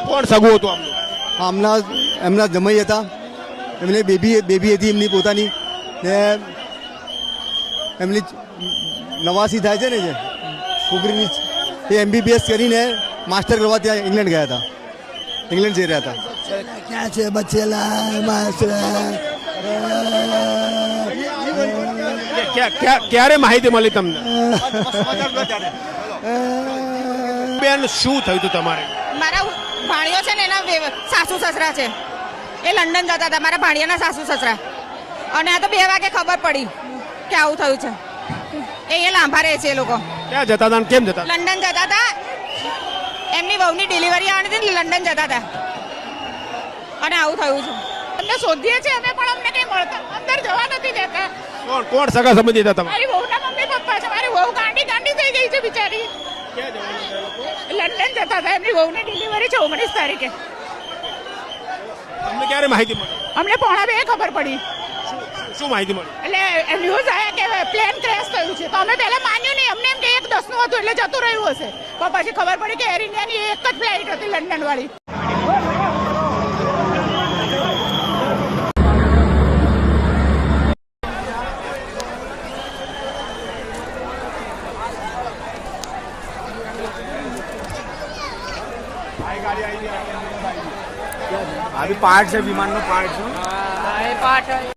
કોણ સગું હતું આમનું? એમના જમાઈ હતા, એમને બેબી હતી એમની પોતાની, ને એમની નવાસી થાય છે ને જે છોકરીની, એ MBBS કરીને માસ્ટર કરવા ત્યાં ઇંગ્લેન્ડ ગયા હતા, ઇંગ્લેન્ડ જઈ રહ્યા હતા. ક્યાં છે બચેલા? ક્યારે માહિતી મળી તમને? બેન શું થયું હતું તમારે? મારા ભાણિયો છે ને એના સાસુ સસરા છે, એ લંડન જતા હતા, મારા ભાણિયાના સાસુ સસરા. અને આ તો 2 વાગે ખબર પડી કે આવું થયું છે. એ અહીંયા લાંભા રહે છે એ લોકો. ક્યાં જતા હતા અને કેમ જતા? લંડન જતા હતા, એમની વહુની ડિલિવરી આવવાની હતી, લંડન જતા હતા અને આવું થયું છે. અમને શોધીએ છીએ અમે, પણ અમને કઈ મળતા અંદર જવા નથી દેતા. કોણ સગા સંબંધી હતા તમારે? મારી વહુના મમ્મી પપ્પા છે. મારી વહુ ગાંડી થઈ ગઈ છે બિચારી. લંડન જતા હતા, એમની વહુની ડિલિવરી છે 19 તારીખે. તમને ક્યારે માહિતી મળી? અમને 1:30 ખબર પડી. શું માહિતી મળી? એટલે ન્યૂઝ આવ્યા કે પ્લેન ક્રેશ થયું છે, તો અમે પહેલા માન્યું નહીં. અમને એમ કે 1:10 હતું એટલે જતું રહ્યું હશે, પણ પછી ખબર પડી કે એર ઇન્ડિયાની એક જ ફ્લાઇટ હતી લંડન વાળી. अभी पार्ट है, विमान में पार्ट है.